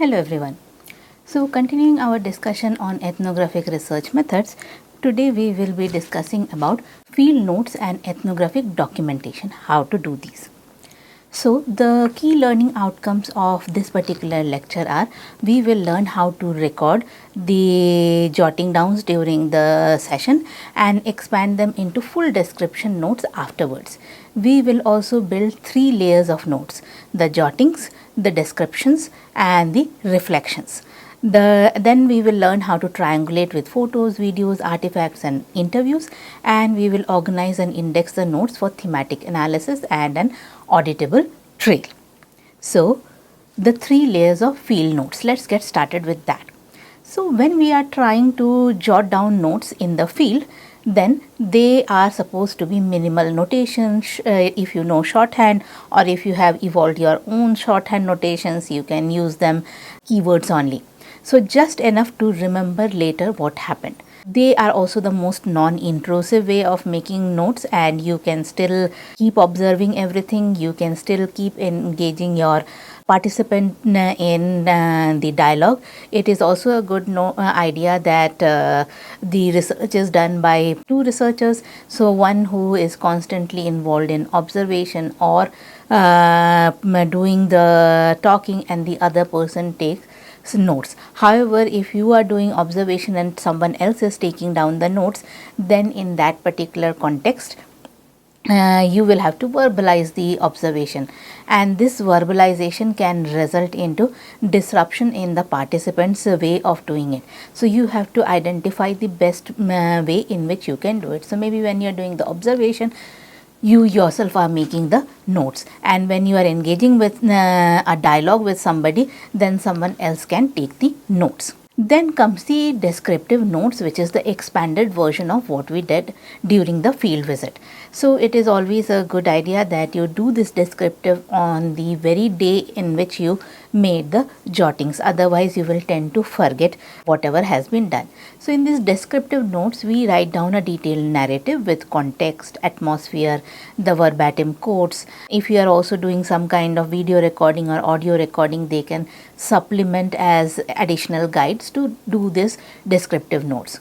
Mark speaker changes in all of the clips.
Speaker 1: Hello everyone. So continuing our discussion on ethnographic research methods, today we will be discussing about field notes and ethnographic documentation, how to do these. So the key learning outcomes of this particular lecture are we will learn how to record the jotting downs during the session and expand them into full description notes afterwards. We will also build 3 layers of notes: the jottings, the descriptions and the reflections. Then we will learn how to triangulate with photos, videos, artifacts and interviews, and we will organize and index the notes for thematic analysis and an auditable trail. So the 3 layers of field notes, let's get started with that. So when we are trying to jot down notes in the field, then they are supposed to be minimal notation. If you know shorthand, or if you have evolved your own shorthand notations, you can use them keywords only. So just enough to remember later what happened. They are also the most non-intrusive way of making notes, and you can still keep observing everything. You can still keep engaging your participant in the dialogue. It is also a good idea that the research is done by 2 researchers. So one who is constantly involved in observation or doing the talking, and the other person takes notes. However, if you are doing observation and someone else is taking down the notes, then in that particular context you will have to verbalize the observation, and this verbalization can result into disruption in the participants' way of doing it. So you have to identify the best way in which you can do it. So maybe when you are doing the observation, you yourself are making the notes, and when you are engaging with a dialogue with somebody, then someone else can take the notes. Then comes the descriptive notes, which is the expanded version of what we did during the field visit. So it is always a good idea that you do this descriptive on the very day in which you made the jottings. Otherwise, you will tend to forget whatever has been done. So in these descriptive notes, we write down a detailed narrative with context, atmosphere, the verbatim quotes. If you are also doing some kind of video recording or audio recording, they can supplement as additional guides to do this descriptive notes.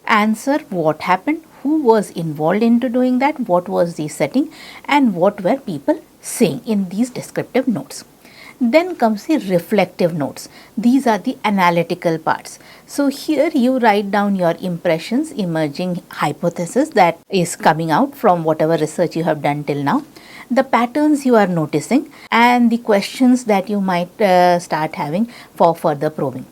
Speaker 1: Answer what happened, who was involved into doing that, what was the setting, and what were people saying in these descriptive notes. Then comes the reflective notes. These are the analytical parts. So here you write down your impressions, emerging hypothesis that is coming out from whatever research you have done till now, the patterns you are noticing, and the questions that you might start having for further probing.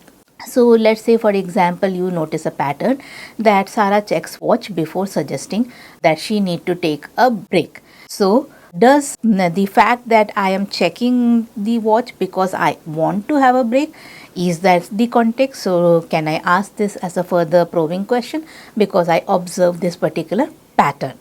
Speaker 1: So let's say, for example, you notice a pattern that Sarah checks watch before suggesting that she need to take a break. So does the fact that I am checking the watch because I want to have a break, is that the context? So can I ask this as a further probing question because I observe this particular pattern?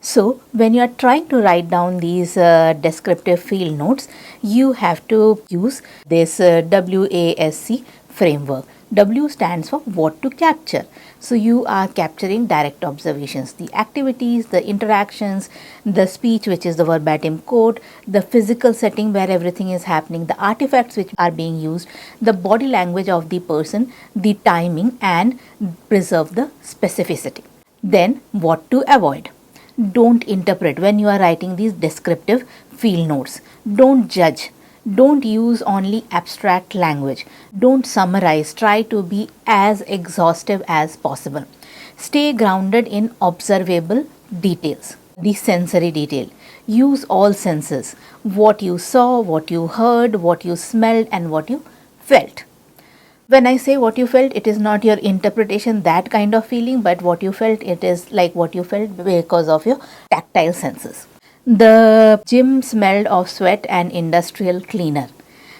Speaker 1: So when you are trying to write down these descriptive field notes, you have to use this WASC framework. W stands for what to capture. So you are capturing direct observations, the activities, the interactions, the speech, which is the verbatim quote, the physical setting where everything is happening, the artifacts which are being used, the body language of the person, the timing, and preserve the specificity. Then what to avoid. Don't interpret when you are writing these descriptive field notes. Don't judge. Don't use only abstract language. Don't summarize. Try to be as exhaustive as possible. Stay grounded in observable details, the sensory detail. Use all senses. What you saw, what you heard, what you smelled, and what you felt. When I say what you felt, it is not your interpretation, that kind of feeling, but what you felt, it is like what you felt because of your tactile senses. The gym smelled of sweat and industrial cleaner.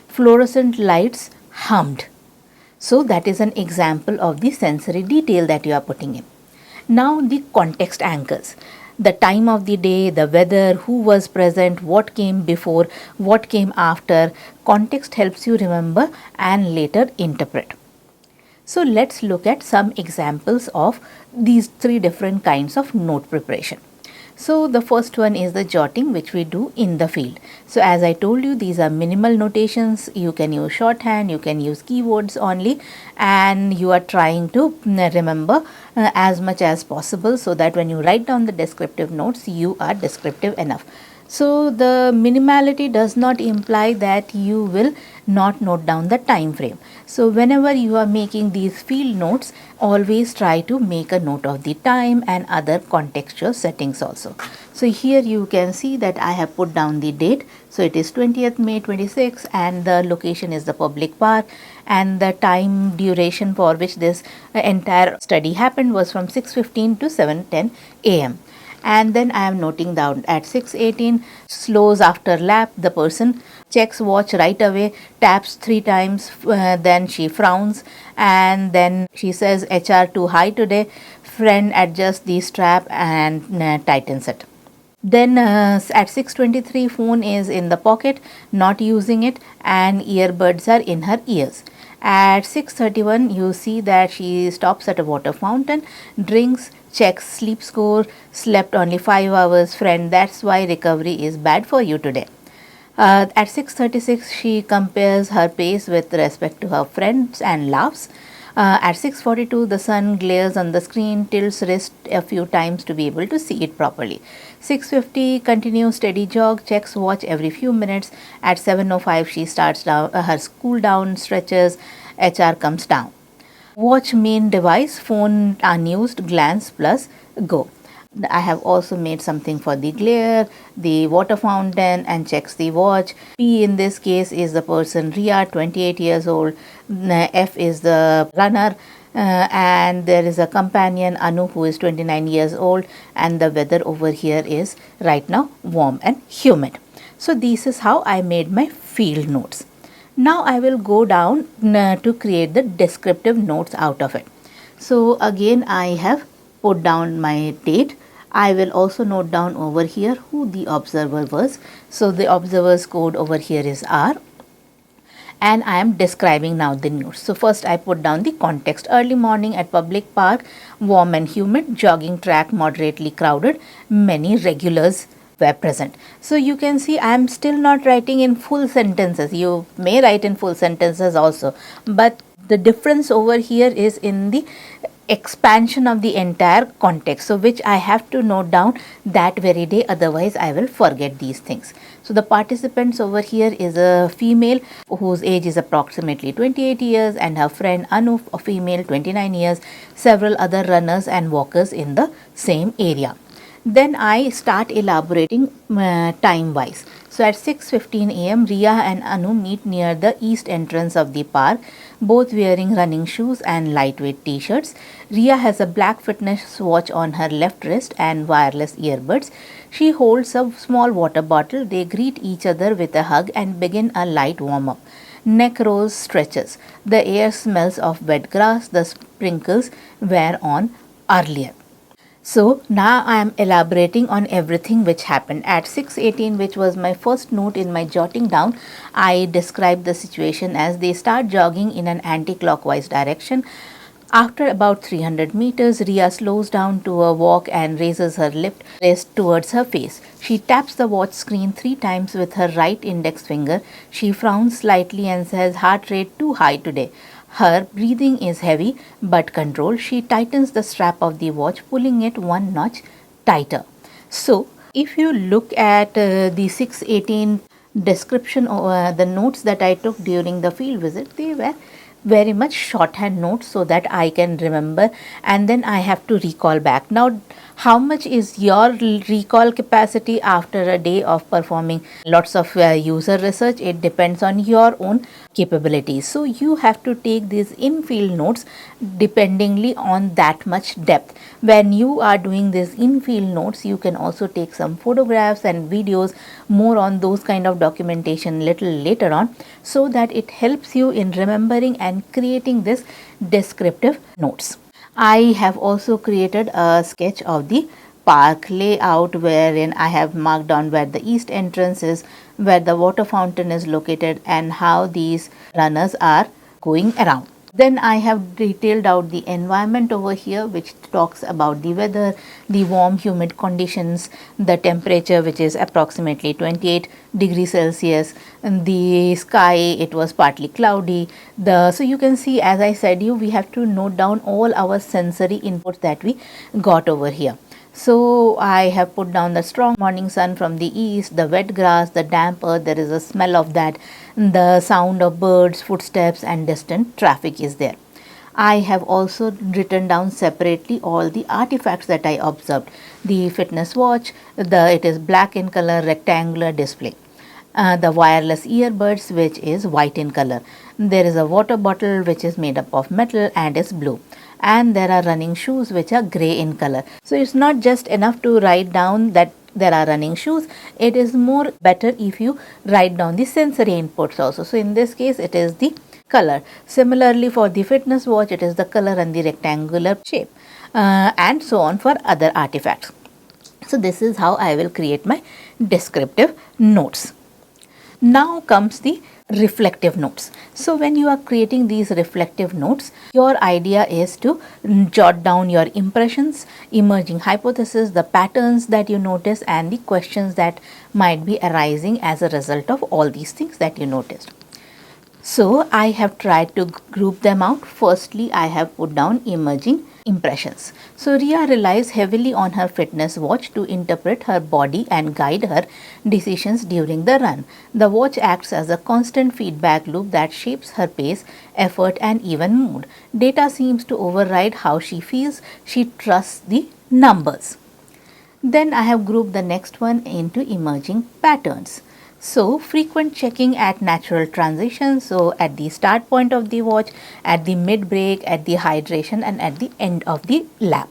Speaker 1: Fluorescent lights hummed. So that is an example of the sensory detail that you are putting in. Now the context anchors. The time of the day, the weather, who was present, what came before, what came after. Context helps you remember and later interpret. So let's look at some examples of these 3 different kinds of note preparation. So the first one is the jotting, which we do in the field. So as I told you, these are minimal notations. You can use shorthand, you can use keywords only, and you are trying to remember as much as possible, so that when you write down the descriptive notes, you are descriptive enough. So the minimality does not imply that you will not note down the time frame. So whenever you are making these field notes, always try to make a note of the time and other contextual settings also. So here you can see that I have put down the date. So it is 20th May 26, and the location is the public park, and the time duration for which this entire study happened was from 6:15 to 7:10 a.m. And then I am noting down at 6:18, slows after lap, the person checks watch right away, taps 3 times, then she frowns, and then she says HR too high today, friend adjusts the strap and tightens it. Then at 6:23, phone is in the pocket, not using it, and earbuds are in her ears. At 6:31, you see that she stops at a water fountain, drinks, checks sleep score, slept only 5 hours, friend, that's why recovery is bad for you today. At 6:36, she compares her pace with respect to her friends and laughs. At 6:42, the sun glares on the screen, tilts wrist a few times to be able to see it properly. 6:50, continues steady jog, checks watch every few minutes. At 7:05, she starts down, her cool down, stretches, HR comes down. Watch main device, phone unused, glance plus go. I have also made something for the glare, the water fountain, and checks the watch. P in this case is the person Ria, 28 years old. F is the runner, and there is a companion Anu, who is 29 years old, and the weather over here is right now warm and humid. So this is how I made my field notes. Now I will go down to create the descriptive notes out of it. So again I have put down my date. I will also note down over here who the observer was. So the observer's code over here is R, and I am describing now the news. So first I put down the context. Early morning at public park, warm and humid, jogging track moderately crowded, many regulars were present. So you can see I am still not writing in full sentences. You may write in full sentences also, but the difference over here is in the expansion of the entire context, so which I have to note down that very day, otherwise I will forget these things. So the participants over here is a female whose age is approximately 28 years, and her friend Anu, a female, 29 years, several other runners and walkers in the same area. Then I start elaborating time wise. So at 6:15 a.m., Ria and Anu meet near the east entrance of the park, both wearing running shoes and lightweight t-shirts. Ria has a black fitness watch on her left wrist and wireless earbuds. She holds a small water bottle. They greet each other with a hug and begin a light warm-up. Neck rolls, stretches. The air smells of wet grass. The sprinkles were on earlier. So now I am elaborating on everything which happened. At 6:18, which was my first note in my jotting down, I described the situation as they start jogging in an anti-clockwise direction. After about 300 meters, Ria slows down to a walk and raises her left wrist towards her face. She taps the watch screen 3 times with her right index finger. She frowns slightly and says, heart rate too high today. Her breathing is heavy but controlled. She tightens the strap of the watch, pulling it one notch tighter. So, if you look at the 6:18 description or the notes that I took during the field visit, they were very much shorthand notes so that I can remember, and then I have to recall back. Now, how much is your recall capacity after a day of performing lots of user research? It depends on your own capabilities. So you have to take these in-field notes dependingly on that much depth. When you are doing these in-field notes, you can also take some photographs and videos, more on those kind of documentation little later on, so that it helps you in remembering and creating this descriptive notes. I have also created a sketch of the park layout wherein I have marked down where the east entrance is, where the water fountain is located, and how these runners are going around. Then I have detailed out the environment over here, which talks about the weather, the warm humid conditions, the temperature, which is approximately 28 degrees Celsius, and the sky, it was partly cloudy. So you can see, as I said you, we have to note down all our sensory inputs that we got over here. So I have put down the strong morning sun from the east, the wet grass, the damp earth, there is a smell of that, the sound of birds, footsteps and distant traffic is there. I have also written down separately all the artifacts that I observed. The fitness watch, it is black in color, rectangular display. The wireless earbuds, which is white in color. There is a water bottle which is made up of metal and is blue. And there are running shoes which are grey in color. So it's not just enough to write down that there are running shoes. It is more better if you write down the sensory inputs also. So in this case, it is the color. Similarly, for the fitness watch, it is the color and the rectangular shape, and so on for other artifacts. So this is how I will create my descriptive notes. Now comes the reflective notes. So when you are creating these reflective notes, your idea is to jot down your impressions, emerging hypotheses, the patterns that you notice and the questions that might be arising as a result of all these things that you noticed. So I have tried to group them out. Firstly, I have put down emerging impressions. So Ria relies heavily on her fitness watch to interpret her body and guide her decisions during the run. The watch acts as a constant feedback loop that shapes her pace, effort and even mood. Data seems to override how she feels. She trusts the numbers. Then I have grouped the next one into emerging patterns. So frequent checking at natural transitions, so at the start point of the watch, at the mid break, at the hydration and at the end of the lap.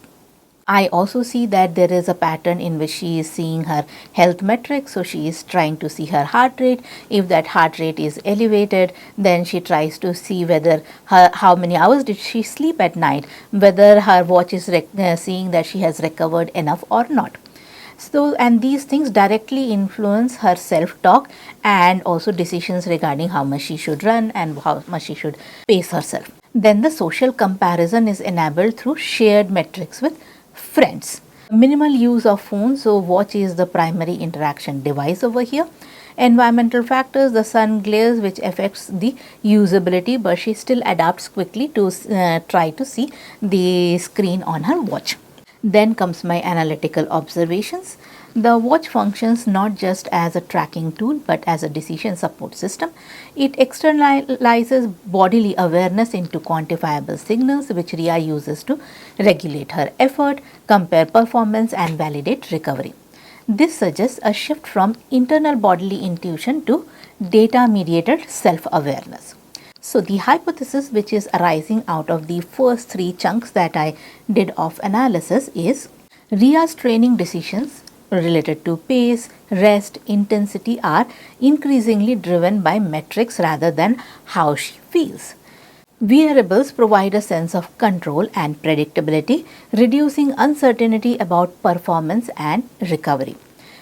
Speaker 1: I also see that there is a pattern in which she is seeing her health metrics. So she is trying to see her heart rate. If that heart rate is elevated, then she tries to see whether how many hours did she sleep at night, whether her watch is seeing that she has recovered enough or not. So, and these things directly influence her self-talk and also decisions regarding how much she should run and how much she should pace herself. Then the social comparison is enabled through shared metrics with friends. Minimal use of phones, so watch is the primary interaction device over here. Environmental factors, the sun glares which affects the usability, but she still adapts quickly to try to see the screen on her watch. Then comes my analytical observations. The watch functions not just as a tracking tool but as a decision support system. It externalizes bodily awareness into quantifiable signals which Ria uses to regulate her effort, compare performance and validate recovery. This suggests a shift from internal bodily intuition to data mediated self-awareness. So the hypothesis which is arising out of the first three chunks that I did of analysis is Ria's training decisions related to pace, rest, intensity are increasingly driven by metrics rather than how she feels. Wearables provide a sense of control and predictability, reducing uncertainty about performance and recovery.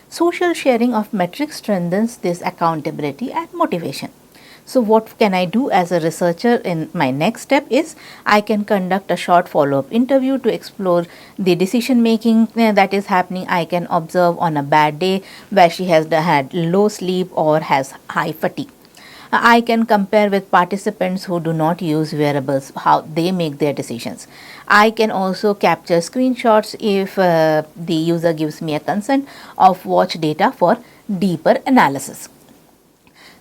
Speaker 1: Social sharing of metrics strengthens this accountability and motivation. So what can I do as a researcher in my next step is I can conduct a short follow-up interview to explore the decision making that is happening. I can observe on a bad day where she has had low sleep or has high fatigue. I can compare with participants who do not use wearables, how they make their decisions. I can also capture screenshots if the user gives me a consent of watch data for deeper analysis.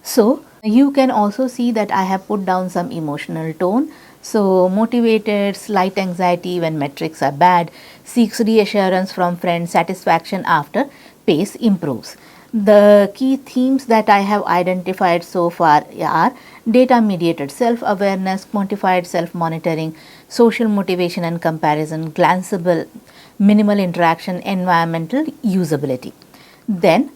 Speaker 1: So you can also see that I have put down some emotional tone. So motivated, slight anxiety when metrics are bad, seeks reassurance from friends, satisfaction after pace improves. The key themes that I have identified so far are data mediated self-awareness, quantified self-monitoring, social motivation and comparison, glanceable, minimal interaction, environmental usability. Then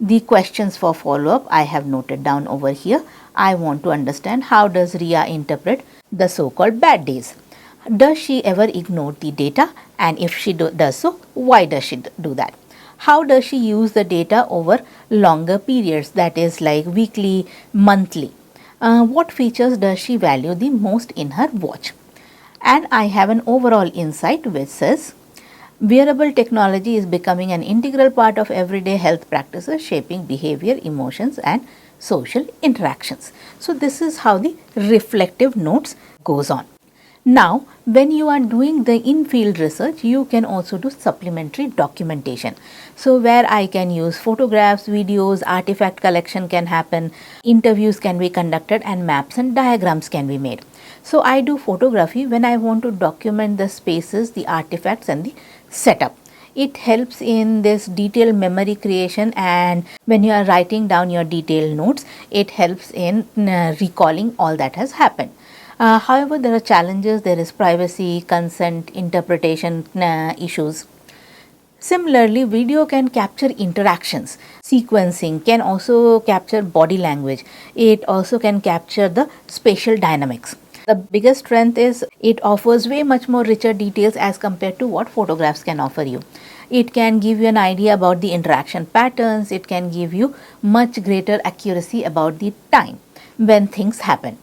Speaker 1: the questions for follow-up I have noted down over here. I want to understand how does Ria interpret the so-called bad days. Does she ever ignore the data, and if she does so, why does she do that? How does she use the data over longer periods, that is like weekly, monthly? What features does she value the most in her watch? And I have an overall insight which says wearable technology is becoming an integral part of everyday health practices, shaping behavior, emotions, and social interactions. So, this is how the reflective notes goes on. Now, when you are doing the in-field research, you can also do supplementary documentation. So, where I can use photographs, videos, artifact collection can happen, interviews can be conducted, and maps and diagrams can be made. So, I do photography when I want to document the spaces, the artifacts, and the setup. It helps in this detailed memory creation, and when you are writing down your detailed notes, it helps in recalling all that has happened. However, there are challenges. There is privacy, consent, interpretation issues. Similarly, video can capture interactions. Sequencing can also capture body language. It also can capture the spatial dynamics. The biggest strength is it offers way much more richer details as compared to what photographs can offer you. It can give you an idea about the interaction patterns. It can give you much greater accuracy about the time when things happen.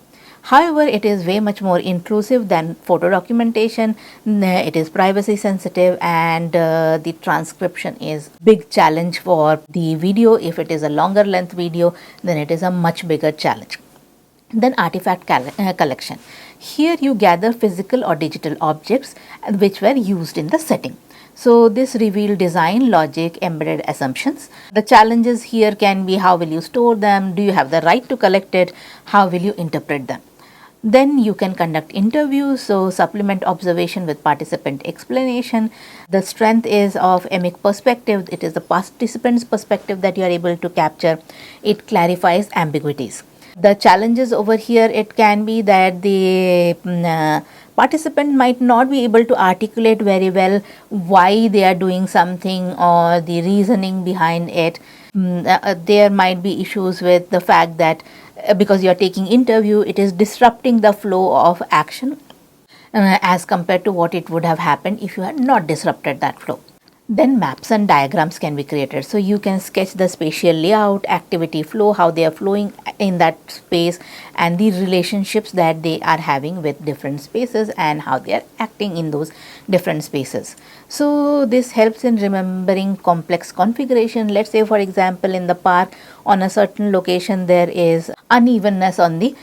Speaker 1: However, it is way much more intrusive than photo documentation. It is privacy sensitive, and the transcription is big challenge for the video. If it is a longer length video, then it is a much bigger challenge. Then artifact collection. Here you gather physical or digital objects which were used in the setting. So this reveal design, logic, embedded assumptions. The challenges here can be how will you store them? Do you have the right to collect it? How will you interpret them? Then you can conduct interviews, so supplement observation with participant explanation. The strength is of emic perspective. It is the participant's perspective that you are able to capture. It clarifies ambiguities. The challenges over here, it can be that the participant might not be able to articulate very well why they are doing something or the reasoning behind it. There might be issues with the fact that because you are taking interview, it is disrupting the flow of action as compared to what it would have happened if you had not disrupted that flow. Then maps and diagrams can be created. So you can sketch the spatial layout, activity flow, how they are flowing in that space, and the relationships that they are having with different spaces and how they are acting in those different spaces. So this helps in remembering complex configuration. Let's say, for example, in the park, on a certain location there is unevenness on the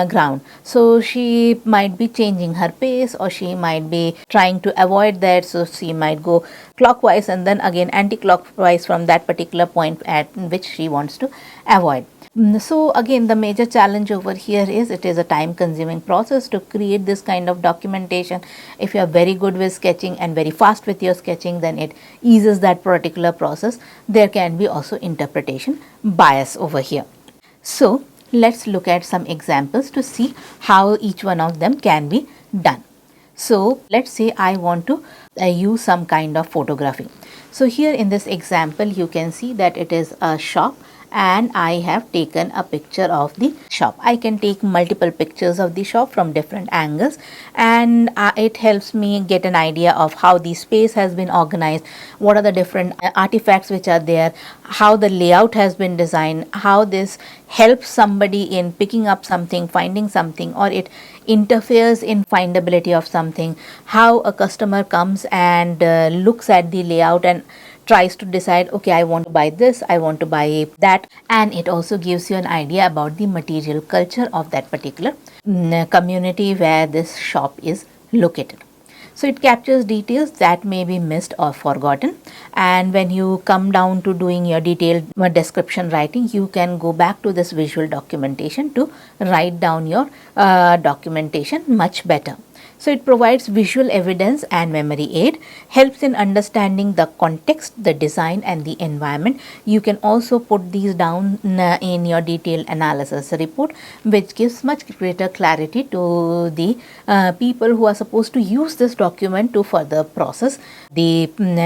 Speaker 1: ground. So she might be changing her pace, or she might be trying to avoid that. So she might go clockwise and then again anti-clockwise from that particular point at which she wants to avoid. So again, the major challenge over here is it is a time consuming process to create this kind of documentation. If you are very good with sketching and very fast with your sketching, then it eases that particular process. There can be also interpretation bias over here. So let's look at some examples to see how each one of them can be done. So let's say I want to use some kind of photography. So here in this example, you can see that it is a shop, and I have taken a picture of the shop. I can take multiple pictures of the shop from different angles, and it helps me get an idea of how the space has been organized, what are the different artifacts which are there, how the layout has been designed, how this helps somebody in picking up something, finding something, or it interferes in findability of something, how a customer comes and looks at the layout and tries to decide, okay, I want to buy this, I want to buy that, and it also gives you an idea about the material culture of that particular community where this shop is located. So it captures details that may be missed or forgotten, and when you come down to doing your detailed description writing, you can go back to this visual documentation to write down your documentation much better. So it provides visual evidence and memory aid, helps in understanding the context, the design and the environment. You can also put these down in your detailed analysis report, which gives much greater clarity to the people who are supposed to use this document to further process the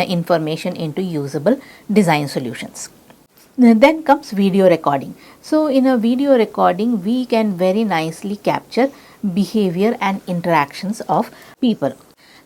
Speaker 1: information into usable design solutions. Then comes video recording. So in a video recording, we can very nicely capture behavior and interactions of people.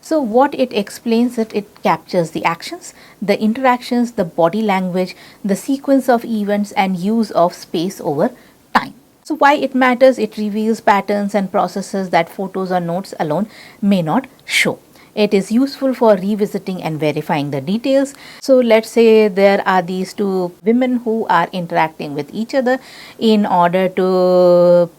Speaker 1: So what it explains that it captures the actions, the interactions, the body language, the sequence of events and use of space over time. So why it matters? It reveals patterns and processes that photos or notes alone may not show. It is useful for revisiting and verifying the details. So let's say there are these two women who are interacting with each other in order to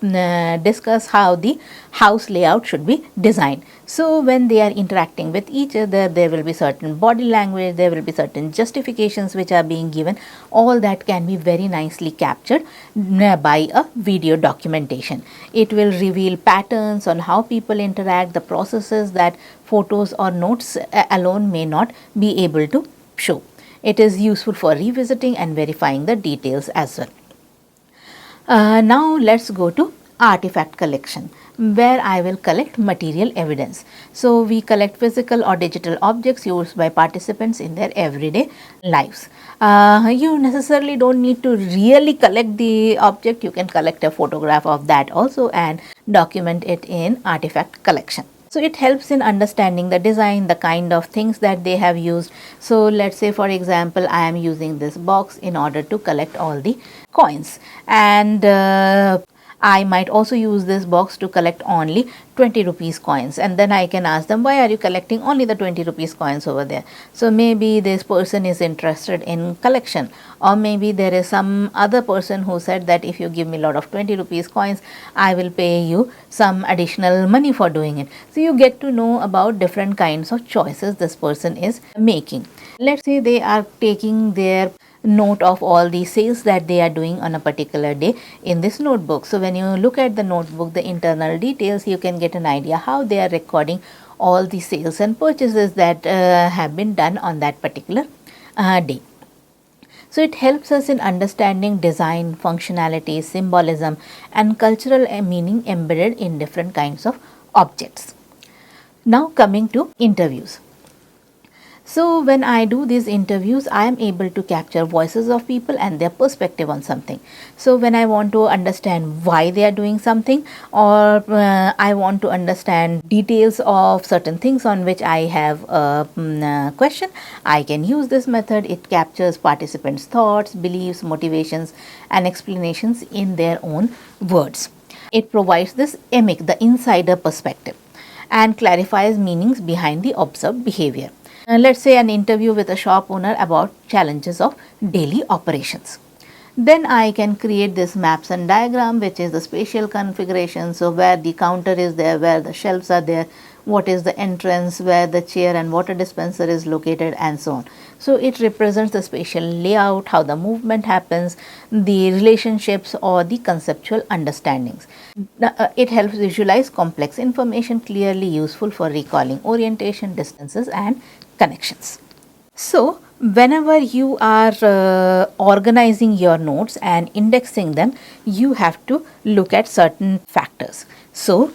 Speaker 1: discuss how the house layout should be designed. So when they are interacting with each other, there will be certain body language, there will be certain justifications which are being given. All that can be very nicely captured by a video documentation. It will reveal patterns on how people interact, the processes that photos or notes alone may not be able to show. It is useful for revisiting and verifying the details as well. Now let's go to artifact collection, where I will collect material evidence. So we collect physical or digital objects used by participants in their everyday lives. You necessarily don't need to really collect the object. You can collect a photograph of that also and document it in artifact collection. So it helps in understanding the design, the kind of things that they have used. So let's say, for example, I am using this box in order to collect all the coins, and I might also use this box to collect only 20 rupees coins, and then I can ask them, why are you collecting only the 20 rupees coins over there? So maybe this person is interested in collection, or maybe there is some other person who said that if you give me a lot of 20 rupees coins, I will pay you some additional money for doing it. So you get to know about different kinds of choices this person is making. Let's say they are taking their note of all the sales that they are doing on a particular day in this notebook. So when you look at the notebook, the internal details, you can get an idea how they are recording all the sales and purchases that have been done on that particular day. So it helps us in understanding design, functionality, symbolism, and cultural meaning embedded in different kinds of objects. Now coming to interviews. So when I do these interviews, I am able to capture voices of people and their perspective on something. So when I want to understand why they are doing something, or I want to understand details of certain things on which I have a question, I can use this method. It captures participants' thoughts, beliefs, motivations, and explanations in their own words. It provides this EMIC, the insider perspective, and clarifies meanings behind the observed behavior. Let's say an interview with a shop owner about challenges of daily operations. Then I can create this maps and diagram, which is the spatial configuration. So where the counter is there, where the shelves are there, what is the entrance, where the chair and water dispenser is located, and so on. So it represents the spatial layout, how the movement happens, the relationships, or the conceptual understandings. It helps visualize complex information, clearly useful for recalling orientation, distances, and connections. So whenever you are organizing your notes and indexing them, you have to look at certain factors. So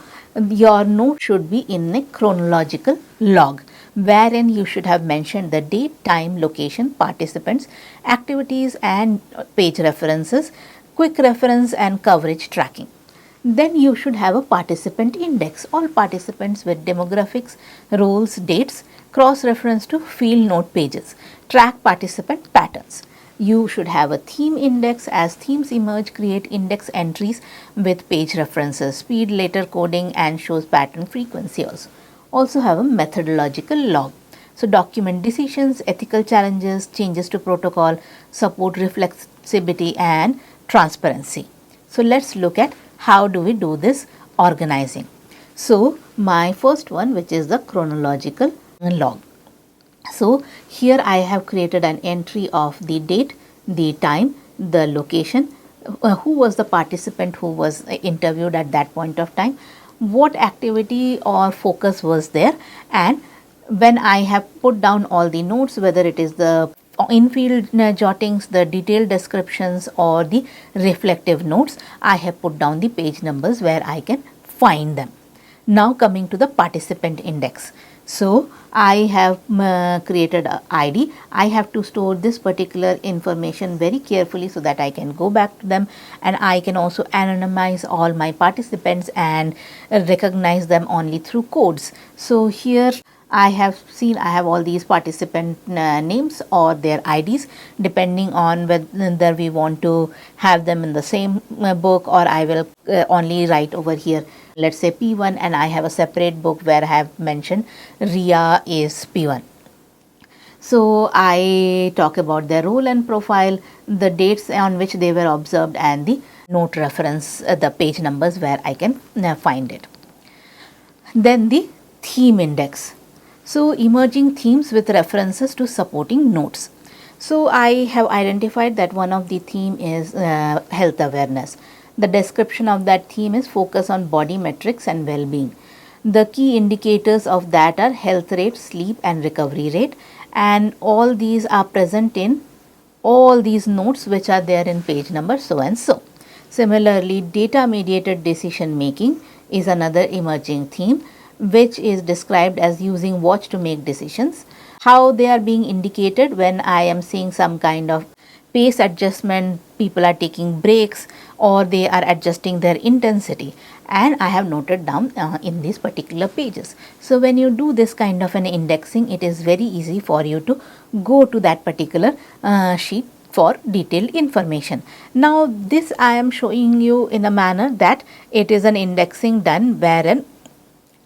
Speaker 1: your note should be in a chronological log, wherein you should have mentioned the date, time, location, participants, activities, and page references, quick reference, and coverage tracking. Then you should have a participant index, all participants with demographics, roles, dates, cross-reference to field note pages, track participant patterns. You should have a theme index. As themes emerge, create index entries with page references, speed, later coding, and shows pattern frequency also have a methodological log. So document decisions, ethical challenges, changes to protocol, support reflexivity, and transparency. So let's look at how do we do this organizing. So my first one, which is the chronological log. So here I have created an entry of the date, the time, the location, who was the participant who was interviewed at that point of time, what activity or focus was there, and when I have put down all the notes, whether it is the in-field jottings, the detailed descriptions, or the reflective notes, I have put down the page numbers where I can find them. Now coming to the participant index. So I have created an ID. I have to store this particular information very carefully so that I can go back to them, and I can also anonymize all my participants and recognize them only through codes. So here I have seen I have all these participant names or their IDs, depending on whether we want to have them in the same book, or I will only write over here, let's say P1, and I have a separate book where I have mentioned Ria is P1. So I talk about their role and profile, the dates on which they were observed, and the note reference, the page numbers where I can find it. Then the theme index. So emerging themes with references to supporting notes. So I have identified that one of the theme is health awareness. The description of that theme is focus on body metrics and well-being. The key indicators of that are health rate, sleep and recovery rate, and all these are present in all these notes which are there in page number so and so. Similarly, data mediated decision making is another emerging theme, which is described as using watch to make decisions. How they are being indicated: when I am seeing some kind of pace adjustment, people are taking breaks, or they are adjusting their intensity, and I have noted down in these particular pages. So when you do this kind of an indexing, it is very easy for you to go to that particular sheet for detailed information. Now this I am showing you in a manner that it is an indexing done wherein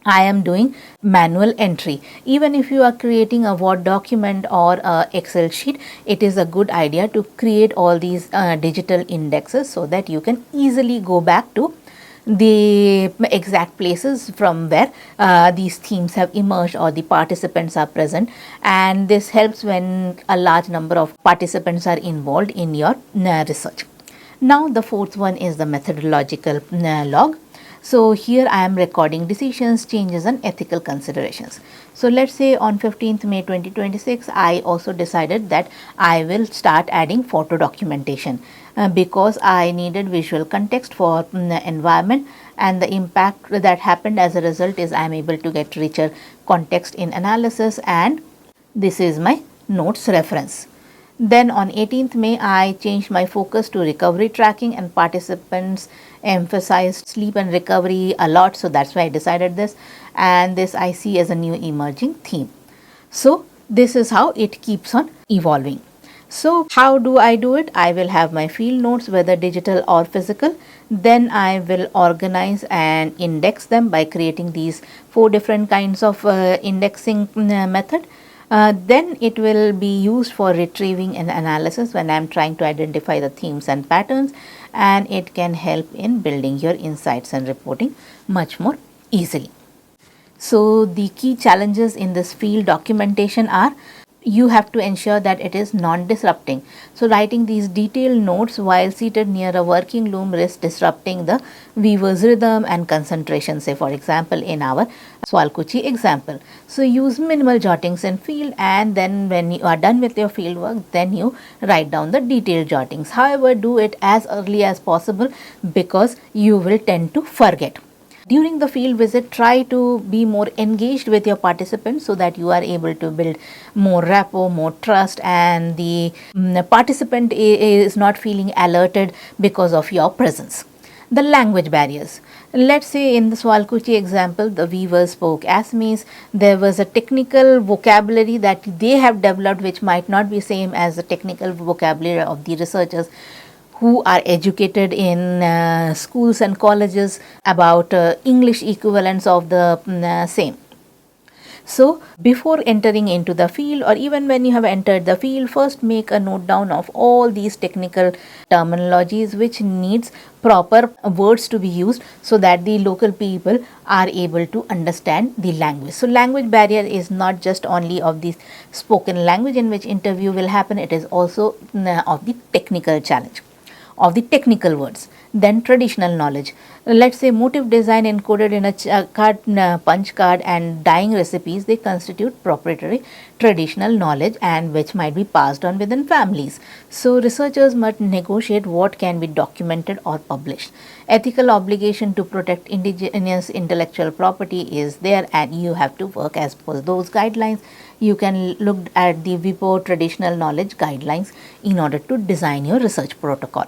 Speaker 1: I am doing manual entry. Even if you are creating a Word document or a Excel sheet, it is a good idea to create all these digital indexes so that you can easily go back to the exact places from where these themes have emerged or the participants are present, and this helps when a large number of participants are involved in your research. Now the fourth one is the methodological log. So here I am recording decisions, changes and ethical considerations. So let's say on 15th May 2026, I also decided that I will start adding photo documentation because I needed visual context for the environment, and the impact that happened as a result is I am able to get richer context in analysis, and this is my notes reference. Then on 18th May, I changed my focus to recovery tracking, and participants emphasized sleep and recovery a lot. So that's why I decided this, and this I see as a new emerging theme. So this is how it keeps on evolving. So how do I do it? I will have my field notes, whether digital or physical. Then I will organize and index them by creating these 4 different kinds of indexing method. Then it will be used for retrieving and analysis when I am trying to identify the themes and patterns, and it can help in building your insights and reporting much more easily. So the key challenges in this field documentation are: you have to ensure that it is non-disrupting. So writing these detailed notes while seated near a working loom risks disrupting the viewer's rhythm and concentration, say for example in our Swalkuchi example. So use minimal jottings in field, and then when you are done with your field work, then you write down the detailed jottings. However, do it as early as possible because you will tend to forget. During the field visit, try to be more engaged with your participants so that you are able to build more rapport, more trust, and the participant is not feeling alerted because of your presence. The language barriers. Let's say in the Swalkuchi example, the weavers spoke Assamese. There was a technical vocabulary that they have developed which might not be same as the technical vocabulary of the researchers who are educated in schools and colleges about English equivalents of the same. So before entering into the field, or even when you have entered the field, first make a note down of all these technical terminologies which needs proper words to be used so that the local people are able to understand the language. So language barrier is not just only of the spoken language in which interview will happen, it is also of the technical challenge, of the technical words. Then traditional knowledge. Let's say motif design encoded in a punch card and dyeing recipes, they constitute proprietary traditional knowledge and which might be passed on within families. So researchers must negotiate what can be documented or published. Ethical obligation to protect indigenous intellectual property is there, and you have to work as per those guidelines. You can look at the WIPO traditional knowledge guidelines in order to design your research protocol.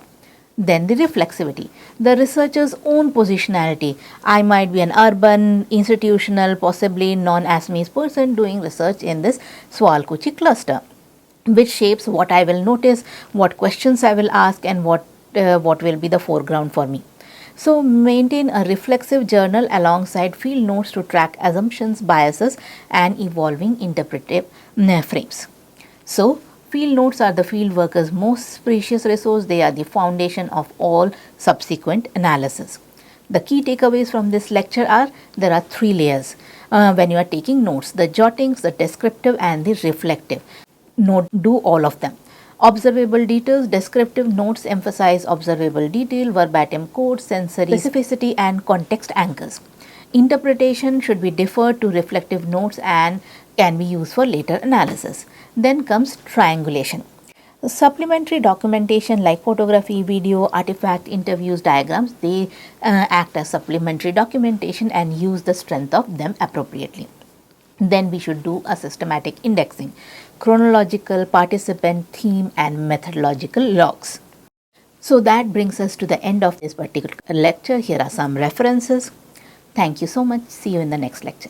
Speaker 1: Then the reflexivity, the researcher's own positionality. I might be an urban, institutional, possibly non-Assamese person doing research in this Swalkuchi cluster, which shapes what I will notice, what questions I will ask, and what will be the foreground for me. So maintain a reflexive journal alongside field notes to track assumptions, biases, and evolving interpretive frames. So field notes are the field worker's most precious resource. They are the foundation of all subsequent analysis. The key takeaways from this lecture are there are three layers when you are taking notes: the jottings, the descriptive, and the reflective. Do all of them. Observable details, descriptive notes emphasize observable detail, verbatim quotes, sensory specificity, and context anchors. Interpretation should be deferred to reflective notes and can be used for later analysis. Then comes triangulation. Supplementary documentation like photography, video, artifact, interviews, diagrams, they act as supplementary documentation and use the strength of them appropriately. Then we should do a systematic indexing, chronological, participant, theme, and methodological logs. So that brings us to the end of this particular lecture. Here are some references. Thank you so much. See you in the next lecture.